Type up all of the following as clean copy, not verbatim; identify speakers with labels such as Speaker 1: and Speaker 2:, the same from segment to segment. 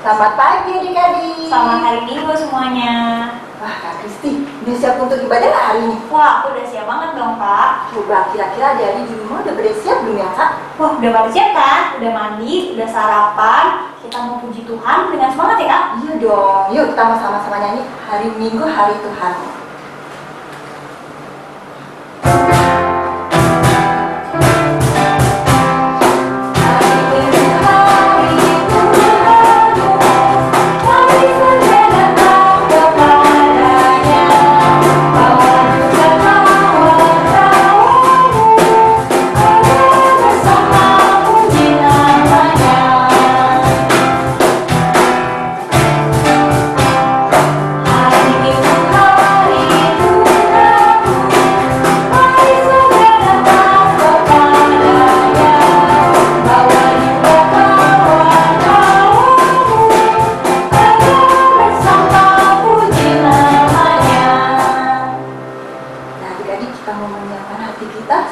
Speaker 1: Selamat pagi adik-adik.
Speaker 2: Selamat hari Minggu semuanya.
Speaker 1: Wah Kak Kristi, udah siap untuk ibadah nggak hari ini?
Speaker 2: Wah, aku udah siap banget dong Kak.
Speaker 1: Coba kira-kira adik-adik di rumah udah pada siap belum ya Kak?
Speaker 2: Wah, udah pada siap kan? Udah mandi, udah sarapan. Kita mau puji Tuhan dengan semangat ya Kak?
Speaker 1: Iya dong, yuk kita mau sama-sama nyanyi Hari Minggu Hari Tuhan.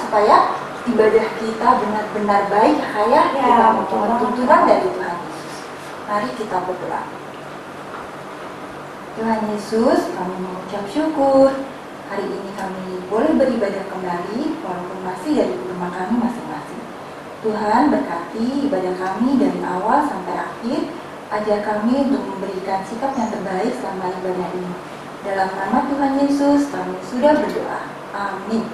Speaker 1: Supaya ibadah kita benar-benar baik, kayak kita memperoleh tuntunan dari Tuhan Yesus. Mari kita berdoa. Tuhan Yesus, kami mengucap syukur. Hari ini kami boleh beribadah kembali, walaupun masih dari rumah kami masing-masing. Tuhan berkati ibadah kami dari awal sampai akhir. Ajar kami untuk memberikan sikap yang terbaik selama ibadah ini. Dalam nama Tuhan Yesus, kami sudah berdoa. Amin.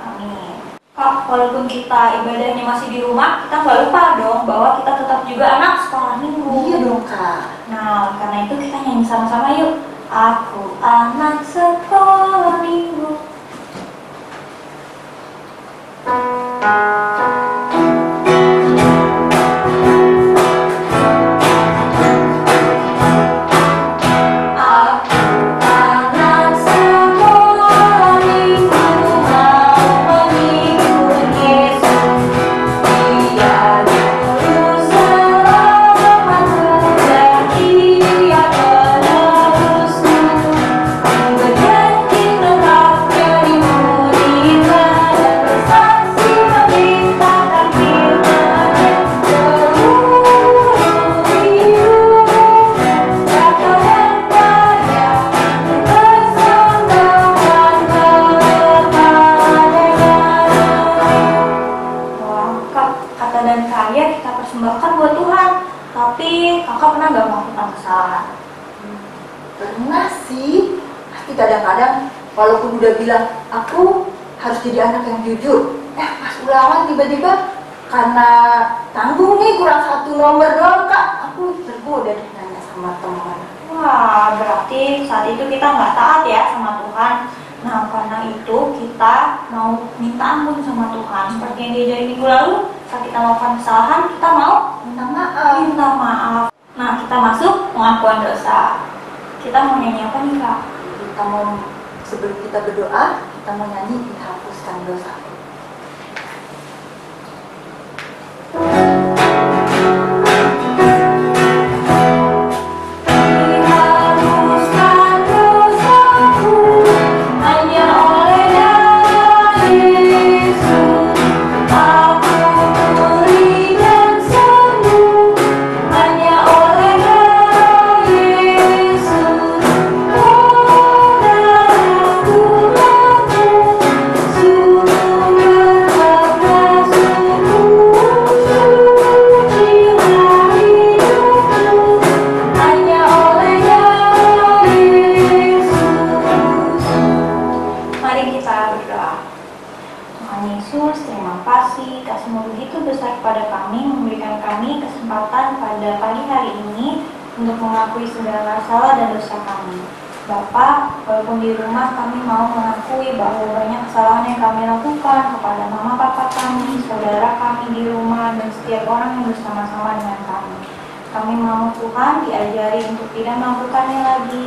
Speaker 2: Amin. Kak, walaupun kita ibadahnya masih di rumah, kita nggak lupa dong bahwa kita tetap juga anak sekolah minggu.
Speaker 1: Iya dong Kak.
Speaker 2: Nah, karena itu kita nyanyi sama-sama yuk. Aku anak sekolah minggu. Tapi kakak pernah nggak melakukan kesalahan?
Speaker 1: Pernah sih. Pasti kadang-kadang walaupun udah bilang aku harus jadi anak yang jujur, pas ulangan tiba-tiba karena tanggung nih kurang satu nomor doang Kak, aku tergoda deh nanya sama teman.
Speaker 2: Wah, berarti saat itu kita nggak taat ya sama Tuhan. Nah, karena itu kita mau minta ampun sama Tuhan. Seperti yang diajari minggu lalu, saat kita melakukan kesalahan, kita mau
Speaker 1: Minta maaf.
Speaker 2: minta maaf. Nah, kita masuk pengakuan dosa. Kita mau nyanyi apa nih Kak?
Speaker 1: Kita mau, sebelum kita berdoa, kita mau nyanyi dihapuskan dosa.
Speaker 2: Untuk mengakui segala salah dan dosa kami. Bapak, walaupun di rumah kami mau mengakui bahwa banyak kesalahan yang kami lakukan kepada mama papa kami, saudara kami di rumah, dan setiap orang yang bersama-sama dengan kami. Kami mau Tuhan diajari untuk tidak melakukannya lagi.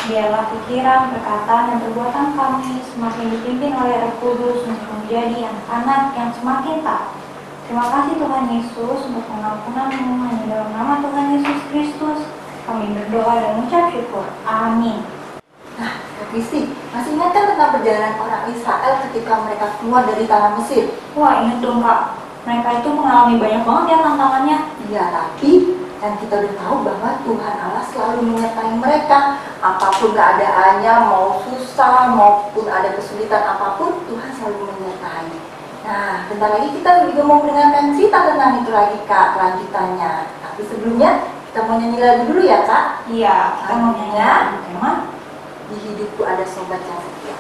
Speaker 2: Biarlah pikiran, perkataan, dan perbuatan kami semakin dipimpin oleh Roh Kudus untuk menjadi anak-anak yang semakin taat. Terima kasih Tuhan Yesus untuk pengampunan-Mu. Hanya dalam nama Tuhan Yesus Kristus kami berdoa dan mengucap syukur. Amin.
Speaker 1: Nah, Kak Kristi, masih ingat kan tentang perjalanan orang Israel ketika mereka keluar dari tanah Mesir?
Speaker 2: Wah, ingat dong Kak. Mereka itu mengalami banyak banget ya tantangannya.
Speaker 1: Iya, tapi Dan kita udah tahu bahwa Tuhan Allah selalu menyertai mereka. Apapun keadaannya, mau susah maupun ada kesulitan apapun, Tuhan selalu menyertai. Nah, bentar lagi kita juga mau mendengarkan cerita tentang itu lagi, Kak, kelanjutannya. Tapi sebelumnya kita mau nyanyi lagu dulu ya, Kak?
Speaker 2: Iya, kita mau nyanyi tema
Speaker 1: Di Hidupku Ada Sobat Yang Setia.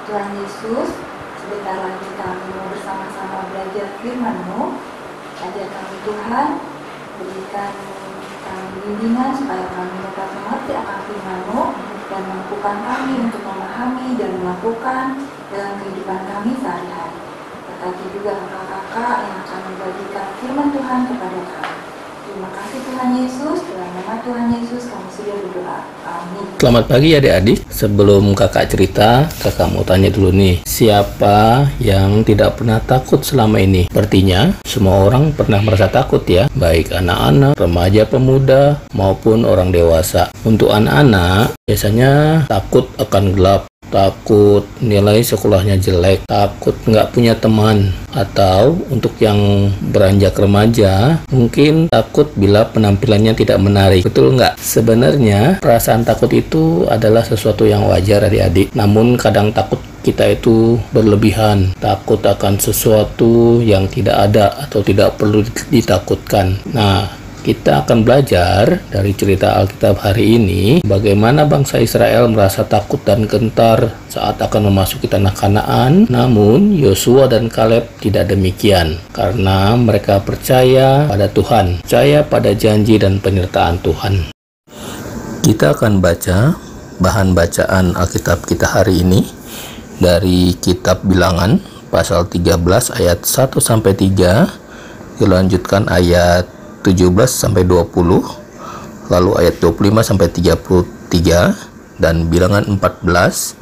Speaker 1: Tuhan Yesus, sebentar lagi kami mau bersama-sama belajar firman-Mu. Ajar kami Tuhan, berikan kami bimbingan supaya kami dapat mengerti akan firman-Mu dan mampukan kami untuk memahami dan melakukan dalam kehidupan kami sehari-hari. Berkati juga kakak-kakak yang akan membagikan firman Tuhan kepada kami. Terima kasih Tuhan Yesus, dalam nama Tuhan Yesus kami sudah berdoa. Amin.
Speaker 3: Selamat pagi adik-adik. Sebelum kakak cerita, kakak mau tanya dulu nih. Siapa yang tidak pernah takut selama ini? Sepertinya semua orang pernah merasa takut ya. Baik anak-anak, remaja, pemuda, maupun orang dewasa. Untuk anak-anak, biasanya takut akan gelap. Takut nilai sekolahnya jelek, takut nggak punya teman, atau untuk yang beranjak remaja mungkin takut bila penampilannya tidak menarik. Betul nggak? Sebenarnya perasaan takut itu adalah sesuatu yang wajar adik-adik, namun kadang takut kita itu berlebihan, takut akan sesuatu yang tidak ada atau tidak perlu ditakutkan. Nah, kita akan belajar dari cerita Alkitab hari ini bagaimana bangsa Israel merasa takut dan gentar saat akan memasuki tanah Kanaan. Namun Yosua dan Kaleb tidak demikian karena mereka percaya pada Tuhan, percaya pada janji dan penyertaan Tuhan. Kita akan baca bahan bacaan Alkitab kita hari ini dari kitab Bilangan pasal 13 ayat 1 sampai 3, dilanjutkan ayat 17 sampai 20, lalu ayat 25 sampai 33, dan Bilangan 14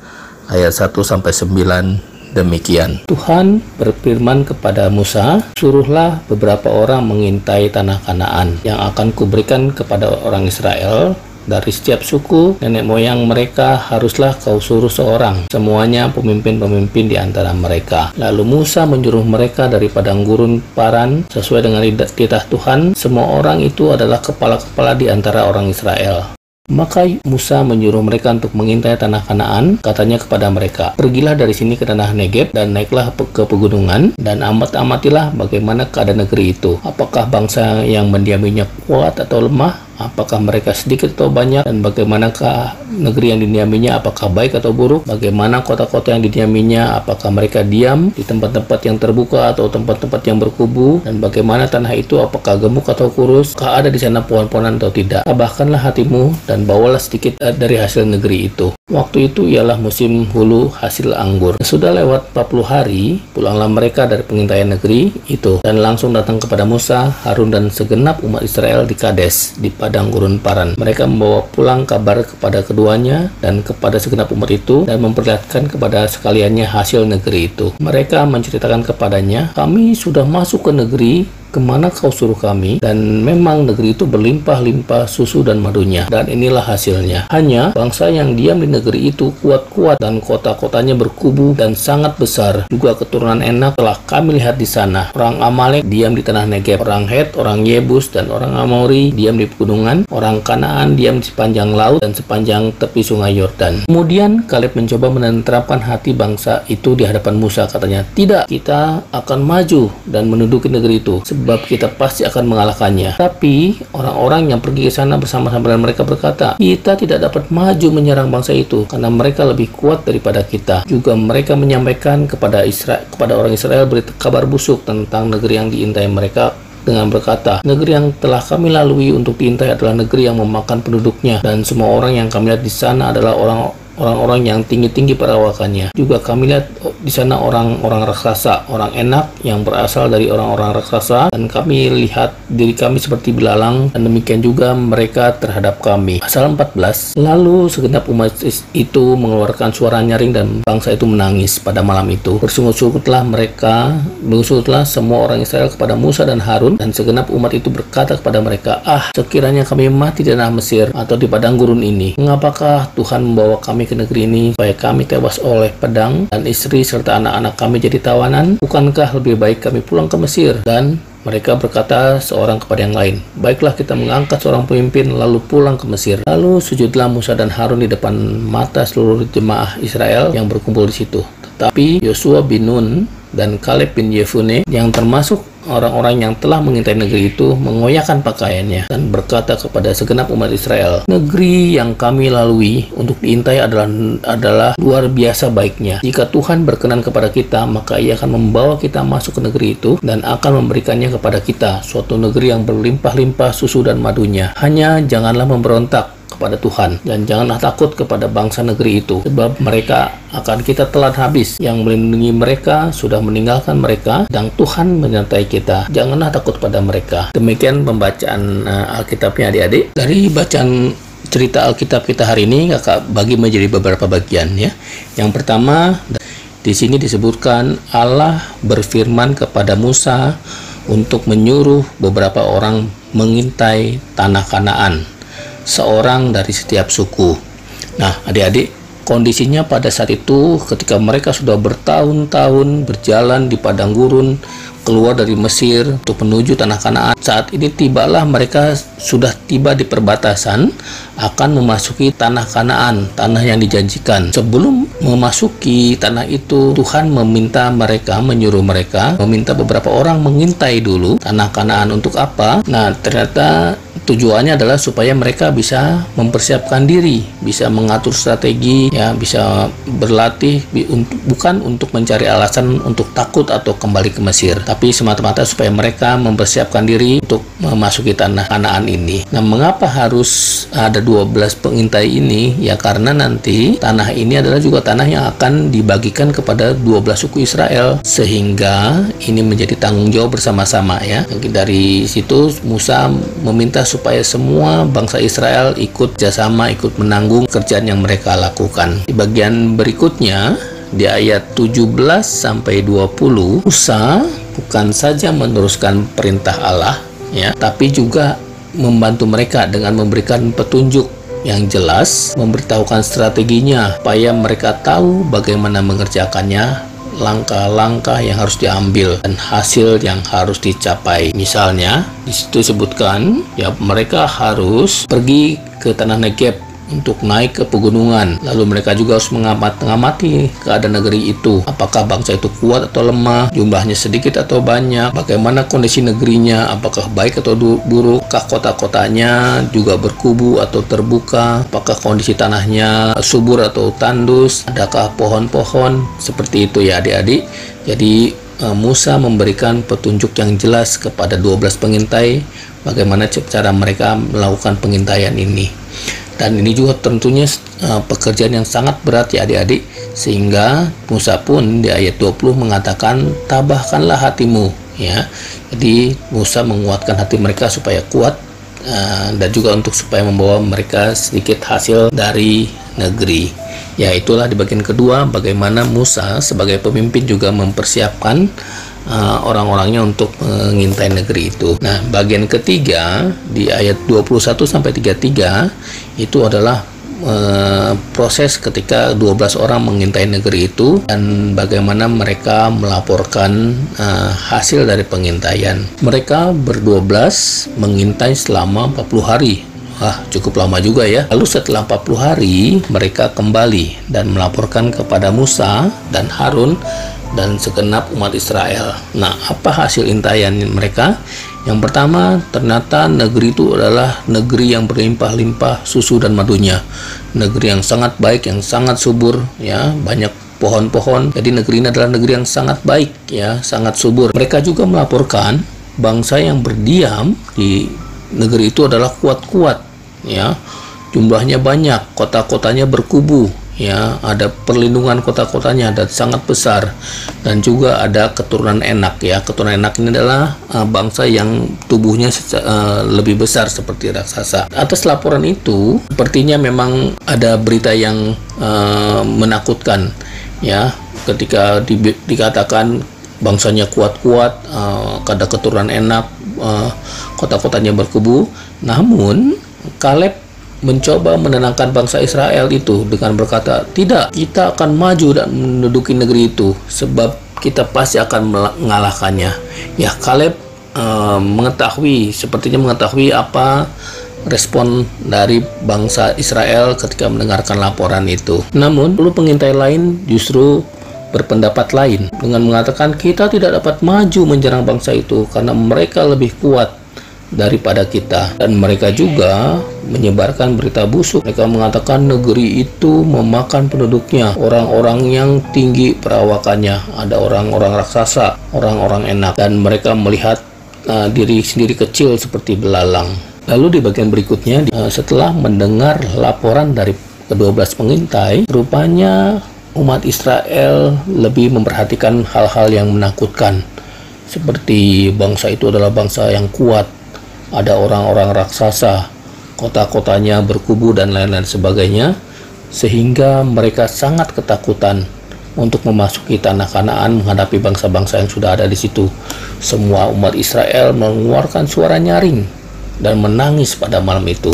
Speaker 3: ayat 1 sampai 9 demikian. Tuhan berfirman kepada Musa, "Suruhlah beberapa orang mengintai tanah Kanaan yang akan kuberikan kepada orang Israel. Dari setiap suku nenek moyang mereka haruslah kau suruh seorang, semuanya pemimpin-pemimpin di antara mereka." Lalu Musa menyuruh mereka dari padang gurun Paran sesuai dengan titah Tuhan. Semua orang itu adalah kepala-kepala di antara orang Israel. Maka Musa menyuruh mereka untuk mengintai tanah Kanaan. Katanya kepada mereka, "Pergilah dari sini ke tanah Negeb dan naiklah ke pegunungan dan amatilah bagaimana keadaan negeri itu. Apakah bangsa yang mendiaminya kuat atau lemah? Apakah mereka sedikit atau banyak? Dan bagaimanakah negeri yang didiaminya? Apakah baik atau buruk? Bagaimana kota-kota yang didiaminya? Apakah mereka diam di tempat-tempat yang terbuka atau tempat-tempat yang berkubu? Dan bagaimana tanah itu? Apakah gemuk atau kurus? Apakah ada di sana pohon-pohonan atau tidak? Tabahkanlah hatimu dan bawalah sedikit dari hasil negeri itu." Waktu itu ialah musim hulu hasil anggur. Sudah lewat 40 hari, pulanglah mereka dari pengintaian negeri itu dan langsung datang kepada Musa, Harun dan segenap umat Israel di Kades, di padang gurun Paran. Mereka membawa pulang kabar kepada keduanya dan kepada segenap umat itu dan memperlihatkan kepada sekaliannya hasil negeri itu. Mereka menceritakan kepadanya, "Kami sudah masuk ke negeri, ke kemana kau suruh kami, dan memang negeri itu berlimpah-limpah susu dan madunya, dan inilah hasilnya. Hanya bangsa yang diam di negeri itu kuat-kuat, dan kota-kotanya berkubu dan sangat besar. Juga keturunan Enak telah kami lihat di sana. Orang Amalek diam di tanah Negeb, orang Het, orang Yebus, dan orang Amori diam di pegunungan, orang Kanaan diam di sepanjang laut dan sepanjang tepi sungai Yordan. Kemudian Kaleb mencoba menenteramkan hati bangsa itu di hadapan Musa. Katanya, tidak, kita akan maju dan menduduki negeri itu, sebab kita pasti akan mengalahkannya. Tapi orang-orang yang pergi ke sana bersama-sama dengan mereka berkata, kita tidak dapat maju menyerang bangsa itu karena mereka lebih kuat daripada kita. Juga mereka menyampaikan kepada orang Israel berita kabar busuk tentang negeri yang diintai mereka dengan berkata, negeri yang telah kami lalui untuk diintai adalah negeri yang memakan penduduknya, dan semua orang yang kami lihat di sana adalah orang-orang yang tinggi-tinggi perawakannya. Juga kami lihat di sana orang-orang raksasa, orang Enak yang berasal dari orang-orang raksasa, dan kami lihat diri kami seperti belalang, dan demikian juga mereka terhadap kami. Pasal 14. Lalu segenap umat itu mengeluarkan suara nyaring dan bangsa itu menangis pada malam itu. Bersungut-sungutlah semua orang Israel kepada Musa dan Harun, dan segenap umat itu berkata kepada mereka, sekiranya kami mati di tanah Mesir atau di padang gurun ini, mengapakah Tuhan membawa kami ke negeri ini supaya kami tewas oleh pedang dan istri serta anak-anak kami jadi tawanan? Bukankah lebih baik kami pulang ke Mesir? Dan mereka berkata seorang kepada yang lain, baiklah kita mengangkat seorang pemimpin lalu pulang ke Mesir. Lalu sujudlah Musa dan Harun di depan mata seluruh jemaah Israel yang berkumpul di situ. Tetapi Yosua bin Nun dan Kaleb bin Yefune yang termasuk orang-orang yang telah mengintai negeri itu mengoyakkan pakaiannya dan berkata kepada segenap umat Israel, negeri yang kami lalui untuk diintai adalah luar biasa baiknya. Jika Tuhan berkenan kepada kita, maka Ia akan membawa kita masuk ke negeri itu dan akan memberikannya kepada kita, suatu negeri yang berlimpah-limpah susu dan madunya. Hanya janganlah memberontak kepada Tuhan, dan janganlah takut kepada bangsa negeri itu, sebab mereka akan kita telan habis. Yang melindungi mereka sudah meninggalkan mereka, dan Tuhan menyertai kita. Janganlah takut pada mereka. Demikian pembacaan Alkitabnya adik-adik. Dari bacaan cerita Alkitab kita hari ini, kakak bagi menjadi beberapa bagian ya. Yang pertama, di sini disebutkan Allah berfirman kepada Musa untuk menyuruh beberapa orang mengintai tanah Kanaan, seorang dari setiap suku. Nah, adik-adik, kondisinya pada saat itu ketika mereka sudah bertahun-tahun berjalan di padang gurun keluar dari Mesir untuk menuju tanah Kanaan. Saat ini tibalah mereka sudah tiba di perbatasan akan memasuki tanah Kanaan, tanah yang dijanjikan. Sebelum memasuki tanah itu, Tuhan menyuruh mereka meminta beberapa orang mengintai dulu tanah Kanaan. Untuk apa? Nah, ternyata tujuannya adalah supaya mereka bisa mempersiapkan diri, bisa mengatur strategi, ya, bisa berlatih, bukan untuk mencari alasan untuk takut atau kembali ke Mesir, tapi semata-mata supaya mereka mempersiapkan diri untuk memasuki tanah Kanaan ini. Nah, mengapa harus ada 12 pengintai ini? Ya, karena nanti tanah ini adalah juga tanah yang akan dibagikan kepada 12 suku Israel, sehingga ini menjadi tanggung jawab bersama-sama ya. Dari situ Musa meminta supaya semua bangsa Israel ikut jasama, ikut menanggung kerjaan yang mereka lakukan. Di bagian berikutnya, di ayat 17 sampai 20, Musa bukan saja meneruskan perintah Allah ya, tapi juga membantu mereka dengan memberikan petunjuk yang jelas, memberitahukan strateginya supaya mereka tahu bagaimana mengerjakannya, langkah-langkah yang harus diambil dan hasil yang harus dicapai. Misalnya di situ disebutkan ya, mereka harus pergi ke tanah Negeb untuk naik ke pegunungan. Lalu mereka juga harus mengamati keadaan negeri itu. Apakah bangsa itu kuat atau lemah, jumlahnya sedikit atau banyak, bagaimana kondisi negerinya, apakah baik atau buruk, apakah kota-kotanya juga berkubu atau terbuka, apakah kondisi tanahnya subur atau tandus, adakah pohon-pohon, seperti itu ya adik-adik. Jadi Musa memberikan petunjuk yang jelas kepada 12 pengintai bagaimana cara mereka melakukan pengintaian ini. Dan ini juga tentunya pekerjaan yang sangat berat ya adik-adik, sehingga Musa pun di ayat 20 mengatakan, tabahkanlah hatimu ya. Jadi Musa menguatkan hati mereka supaya kuat, dan juga untuk supaya membawa mereka sedikit hasil dari negeri. Ya, itulah di bagian kedua bagaimana Musa sebagai pemimpin juga mempersiapkan orang-orangnya untuk mengintai negeri itu. Nah, bagian ketiga di ayat 21 sampai 33 itu adalah proses ketika 12 orang mengintai negeri itu dan bagaimana mereka melaporkan hasil dari pengintaian. Mereka ber-12 mengintai selama 40 hari. Cukup lama juga ya. Lalu setelah 40 hari mereka kembali dan melaporkan kepada Musa dan Harun dan segenap umat Israel. Nah, apa hasil intaian mereka? Yang pertama, ternyata negeri itu adalah negeri yang berlimpah-limpah susu dan madunya. Negeri yang sangat baik, yang sangat subur, ya, banyak pohon-pohon. Jadi negeri ini adalah negeri yang sangat baik, ya, sangat subur. Mereka juga melaporkan bangsa yang berdiam di negeri itu adalah kuat-kuat, ya. Jumlahnya banyak, kota-kotanya berkubu, ya, ada perlindungan kota-kotanya dan sangat besar, dan juga ada keturunan Enak, ya. Keturunan Enak ini adalah bangsa yang tubuhnya lebih besar seperti raksasa. Atas laporan itu sepertinya memang ada berita yang menakutkan, ya, ketika dikatakan bangsanya kuat-kuat, ada keturunan Enak, kota-kotanya berkubu. Namun Kaleb mencoba menenangkan bangsa Israel itu dengan berkata, tidak, kita akan maju dan menduduki negeri itu sebab kita pasti akan mengalahkannya. Ya, Kaleb sepertinya mengetahui apa respon dari bangsa Israel ketika mendengarkan laporan itu. Namun, pengintai lain justru berpendapat lain dengan mengatakan kita tidak dapat maju menyerang bangsa itu karena mereka lebih kuat daripada kita, dan mereka juga menyebarkan berita busuk. Mereka mengatakan negeri itu memakan penduduknya, orang-orang yang tinggi perawakannya, ada orang-orang raksasa, orang-orang Enak, dan mereka melihat diri sendiri kecil seperti belalang. Lalu di bagian berikutnya, setelah mendengar laporan dari ke-12 pengintai, rupanya umat Israel lebih memperhatikan hal-hal yang menakutkan, seperti bangsa itu adalah bangsa yang kuat, ada orang-orang raksasa, kota-kotanya berkubu dan lain-lain sebagainya, sehingga mereka sangat ketakutan untuk memasuki tanah Kanaan menghadapi bangsa-bangsa yang sudah ada di situ. Semua umat Israel mengeluarkan suara nyaring dan menangis pada malam itu.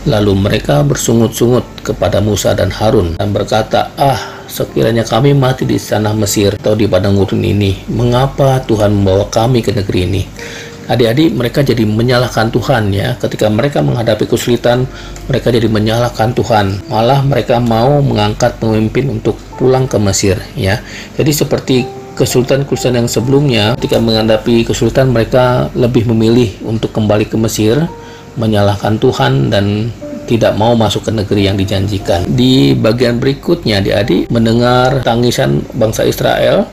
Speaker 3: Lalu mereka bersungut-sungut kepada Musa dan Harun dan berkata, sekiranya kami mati di tanah Mesir atau di padang gurun ini, mengapa Tuhan membawa kami ke negeri ini? Adik-adik, mereka jadi menyalahkan Tuhan, ya. Ketika mereka menghadapi kesulitan, mereka jadi menyalahkan Tuhan. Malah mereka mau mengangkat pemimpin untuk pulang ke Mesir, ya. Jadi seperti kesulitan-kesulitan yang sebelumnya, ketika menghadapi kesulitan mereka lebih memilih untuk kembali ke Mesir, menyalahkan Tuhan dan tidak mau masuk ke negeri yang dijanjikan. Di bagian berikutnya, adik-adik mendengar tangisan bangsa Israel.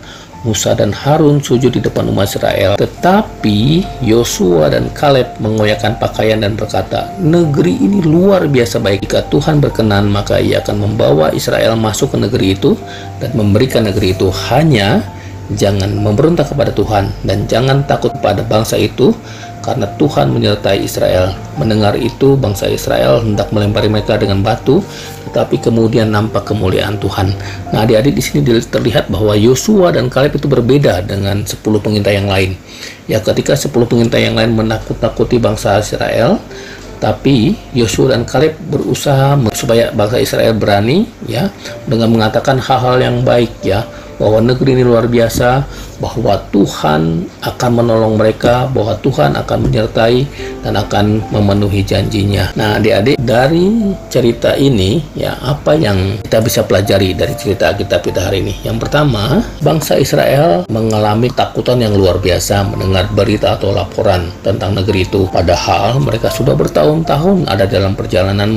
Speaker 3: Musa dan Harun sujud di depan umat Israel. Tetapi Yosua dan Kaleb mengoyakkan pakaian dan berkata, negeri ini luar biasa baik. Jika Tuhan berkenan, maka ia akan membawa Israel masuk ke negeri itu dan memberikan negeri itu. Hanya jangan memberontak kepada Tuhan dan jangan takut pada bangsa itu, karena Tuhan menyertai Israel. Mendengar itu, bangsa Israel hendak melempari mereka dengan batu, tetapi kemudian nampak kemuliaan Tuhan. Nah, adik-adik, di sini terlihat bahwa Yosua dan Kaleb itu berbeda dengan 10 pengintai yang lain. Ya, ketika 10 pengintai yang lain menakut-nakuti bangsa Israel, tapi Yosua dan Kaleb berusaha supaya bangsa Israel berani, ya, dengan mengatakan hal-hal yang baik, ya, bahwa negeri ini luar biasa, bahwa Tuhan akan menolong mereka, bahwa Tuhan akan menyertai dan akan memenuhi janjinya. Nah, adik-adik, dari cerita ini, ya, apa yang kita bisa pelajari dari cerita kita hari ini? Yang pertama, bangsa Israel mengalami takutan yang luar biasa mendengar berita atau laporan tentang negeri itu. Padahal mereka sudah bertahun-tahun ada dalam perjalanan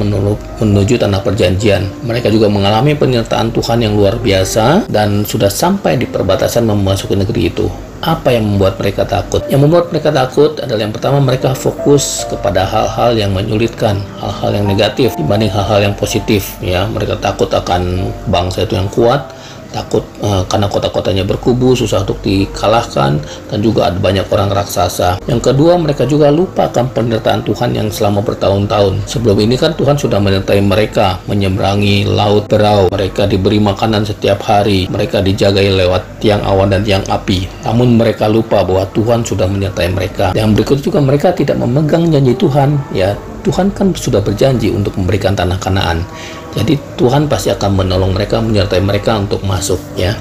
Speaker 3: menuju tanah perjanjian. Mereka juga mengalami penyertaan Tuhan yang luar biasa dan sudah sampai di perbatasan memasuki negeri itu. Apa yang membuat mereka takut? Yang membuat mereka takut adalah yang pertama, mereka fokus kepada hal-hal yang menyulitkan, hal-hal yang negatif dibanding hal-hal yang positif, ya. Mereka takut akan bangsa itu yang kuat, takut karena kota-kotanya berkubu, susah untuk dikalahkan, dan juga ada banyak orang raksasa. Yang kedua, mereka juga lupa akan penyertaan Tuhan yang selama bertahun-tahun. Sebelum ini kan Tuhan sudah menyertai mereka, menyeberangi laut Berau, mereka diberi makanan setiap hari, mereka dijagai lewat tiang awan dan tiang api. Namun mereka lupa bahwa Tuhan sudah menyertai mereka. Yang berikut juga mereka tidak memegang janji Tuhan. Ya, Tuhan kan sudah berjanji untuk memberikan tanah Kanaan. Jadi Tuhan pasti akan menolong mereka, menyertai mereka untuk masuk, ya.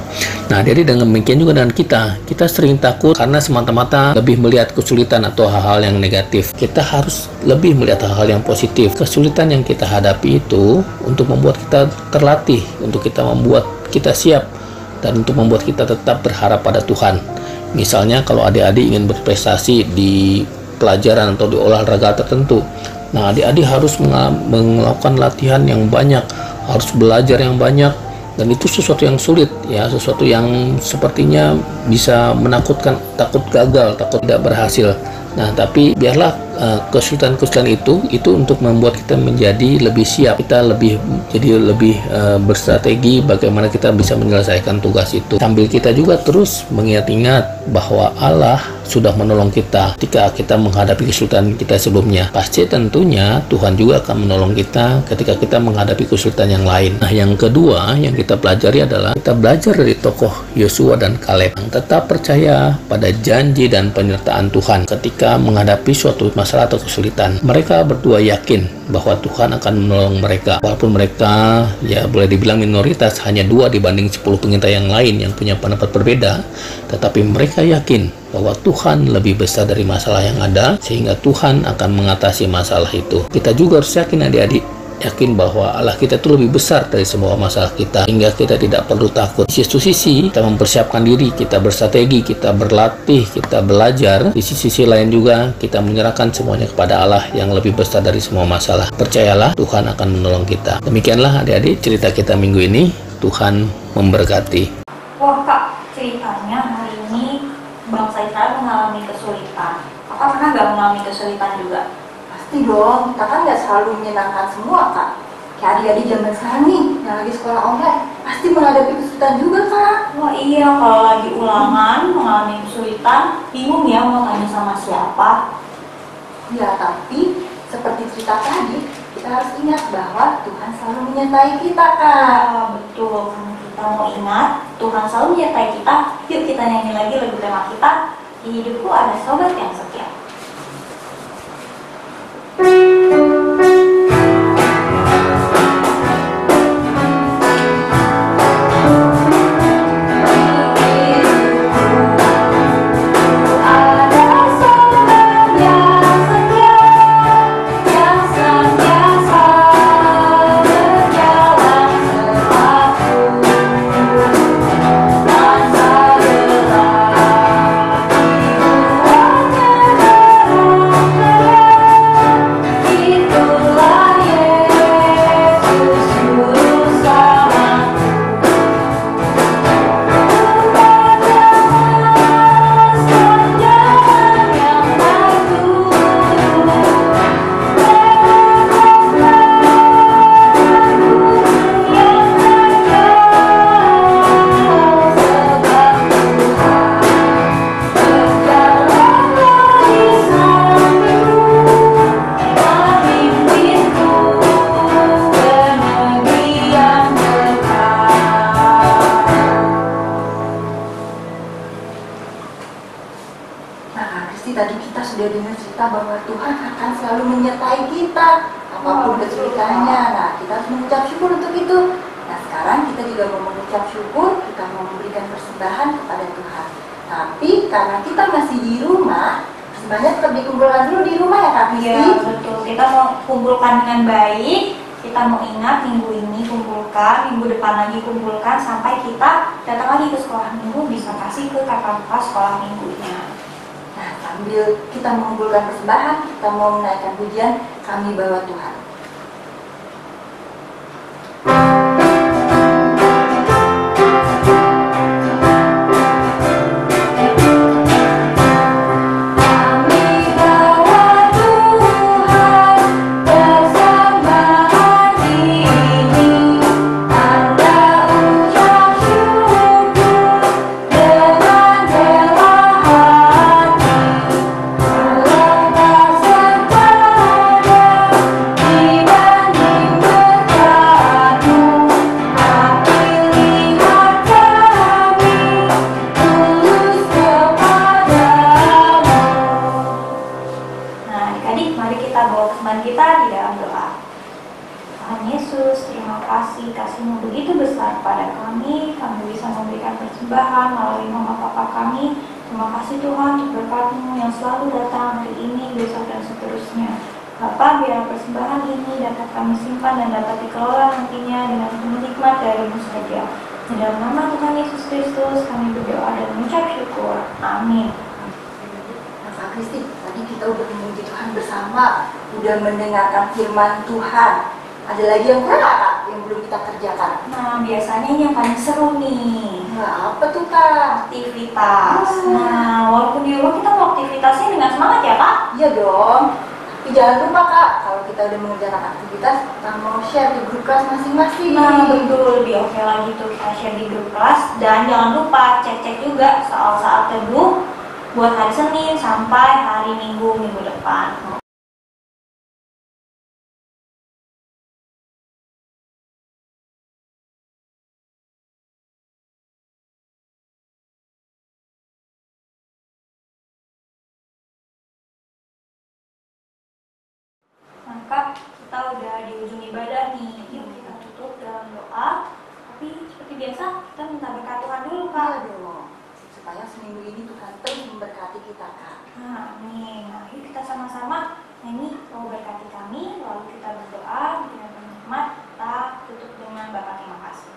Speaker 3: Nah, jadi dengan demikian juga dengan kita sering takut karena semata-mata lebih melihat kesulitan atau hal-hal yang negatif. Kita harus lebih melihat hal-hal yang positif. Kesulitan yang kita hadapi itu untuk membuat kita terlatih, untuk kita membuat kita siap, dan untuk membuat kita tetap berharap pada Tuhan. Misalnya kalau adik-adik ingin berprestasi di pelajaran atau di olahraga tertentu, nah, adik-adik harus melakukan latihan yang banyak, harus belajar yang banyak, dan itu sesuatu yang sulit, ya, sesuatu yang sepertinya bisa menakutkan, takut gagal, takut tidak berhasil. Nah, tapi biarlah kesulitan-kesulitan itu untuk membuat kita menjadi lebih siap, kita lebih berstrategi bagaimana kita bisa menyelesaikan tugas itu. Sambil kita juga terus mengingat-ingat bahwa Allah sudah menolong kita ketika kita menghadapi kesulitan kita sebelumnya. Pasti tentunya Tuhan juga akan menolong kita ketika kita menghadapi kesulitan yang lain. Nah, yang kedua yang kita pelajari adalah kita belajar dari tokoh Yosua dan Kaleb yang tetap percaya pada janji dan penyertaan Tuhan ketika menghadapi suatu masalah atau kesulitan. Mereka berdua yakin bahwa Tuhan akan menolong mereka. Walaupun mereka ya boleh dibilang minoritas, hanya 2 dibanding 10 pengintai yang lain yang punya pendapat berbeda, tetapi mereka yakin bahwa Tuhan lebih besar dari masalah yang ada, sehingga Tuhan akan mengatasi masalah itu. Kita juga harus yakin, adik-adik, yakin bahwa Allah kita itu lebih besar dari semua masalah kita, hingga kita tidak perlu takut. Di satu sisi kita mempersiapkan diri, kita berstrategi, kita berlatih, kita belajar. Di sisi lain juga kita menyerahkan semuanya kepada Allah yang lebih besar dari semua masalah. Percayalah, Tuhan akan menolong kita. Demikianlah adik-adik cerita kita minggu ini. Tuhan memberkati.
Speaker 2: Wah Kak, ceritanya hari ini bangsa Israel mengalami kesulitan. Kakak pernah nggak mengalami kesulitan juga?
Speaker 1: Pasti dong, kita kan nggak selalu menyenangkan semua, Kak. Kayak adik-adik zaman sekarang nih, yang lagi sekolah online, pasti menghadapi kesulitan juga, Kak.
Speaker 2: Wah iya, kalau lagi ulangan mengalami kesulitan, bingung ya mau tanya sama siapa.
Speaker 1: Ya, tapi seperti cerita tadi, kita harus ingat bahwa Tuhan selalu menyertai kita, Kak.
Speaker 2: Betul, kita mau ingat Tuhan selalu menyertai kita. Yuk kita nyanyi lagi lagu tema kita, Di Hidupku Ada Sobat Yang Setia.
Speaker 1: Tadi kita sudah dengar cerita bahwa Tuhan akan selalu menyertai kita apapun kesulitannya. Nah, kita harus mengucap syukur untuk itu. Nah, sekarang kita juga mau mengucap syukur, kita mau memberikan persembahan kepada Tuhan. Tapi karena kita masih di rumah, persembahannya tetap dikumpulkan dulu di rumah ya Kak Kristi?
Speaker 2: Iya betul, kita mau kumpulkan dengan baik. Kita mau ingat minggu ini kumpulkan, minggu depan lagi kumpulkan, sampai kita datang lagi ke sekolah minggu bisa kasih ke kakak-kakak sekolah minggunya.
Speaker 1: Nah, sambil kita mengumpulkan persembahan, kita mau menaikkan pujian, Kami Bawa Tuhan.
Speaker 2: Bersama hari ini, Anda ucap syukur. persembahan melalui mama papa kami. Terima kasih Tuhan untuk berkat-Mu yang selalu datang hari ini, besok, dan seterusnya. Bapa, biar persembahan ini dapat kami simpan dan dapat dikelola nantinya dengan penuh hikmat dari-Mu saja. Di dalam nama Tuhan Yesus Kristus kami berdoa dan mengucap syukur. Amin.
Speaker 1: Kak Kristi, tadi kita udah memuji Tuhan bersama, udah mendengarkan firman Tuhan. Ada lagi yang kurang Kak, yang belum kita kerjakan?
Speaker 2: Nah, biasanya ini yang paling seru nih.
Speaker 1: Nah, apa tuh Kak?
Speaker 2: Aktivitas. Nah, walaupun di rumah kita mau aktivitasnya dengan semangat ya Kak?
Speaker 1: Iya dong. Tapi jangan lupa Kak, kalau kita udah mengerjakan aktivitas, kita mau share di grup kelas masing-masing.
Speaker 2: Nah, betul, lebih oke lagi tuh kita share di grup kelas. Dan jangan lupa cek-cek juga soal saat teduh buat hari Senin sampai hari Minggu depan. Maka kita udah di ujung ibadah nih, yuk kita tutup dalam doa. Tapi seperti biasa kita minta berkat Tuhan dulu Kak.
Speaker 1: Iya dong, supaya seminggu ini Tuhan terus memberkati kita Kak.
Speaker 2: Nah, amin. Nah, yuk kita sama-sama nyanyi "Kau berkati kami", lalu kita berdoa dengan penuh hikmat. Kita tutup dengan Bapa terima kasih.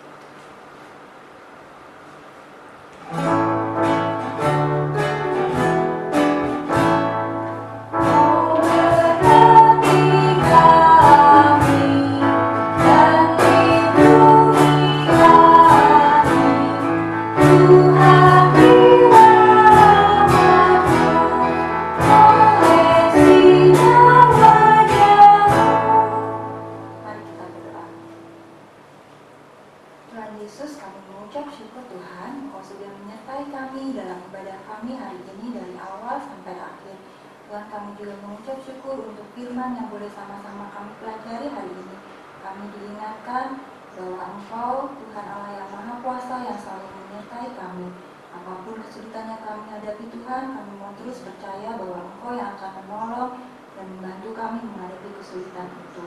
Speaker 1: Tuhan Yesus, kami mengucap syukur Tuhan, Engkau sudah menyertai kami dalam ibadah kami hari ini dari awal sampai akhir. Tuhan, kami juga mengucap syukur untuk firman yang boleh sama-sama kami pelajari hari ini. Kami diingatkan bahwa Engkau, Tuhan Allah yang Maha Kuasa, yang selalu menyertai kami. Apapun kesulitan yang kami hadapi Tuhan, kami mau terus percaya bahwa Engkau yang akan menolong dan membantu kami menghadapi kesulitan itu.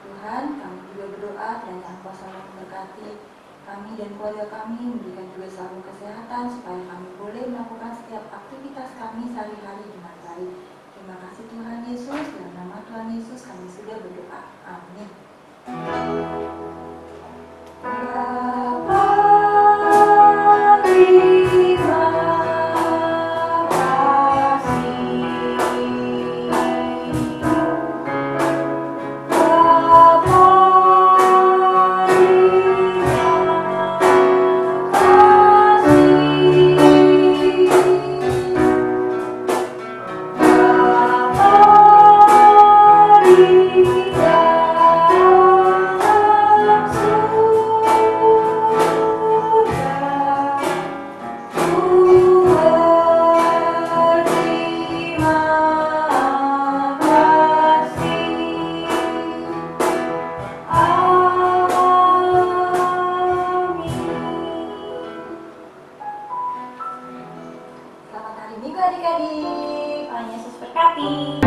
Speaker 1: Tuhan, kami juga berdoa dan yang Engkau selalu memberkati kami dan keluarga kami, memberikan juga selalu kesehatan supaya kami boleh melakukan setiap aktivitas kami sehari-hari dengan baik. Terima kasih Tuhan Yesus, dalam nama Tuhan Yesus kami sudah berdoa. Amin. Selamat hari Minggu adik-adik.
Speaker 2: Tuhan Yesus berkati.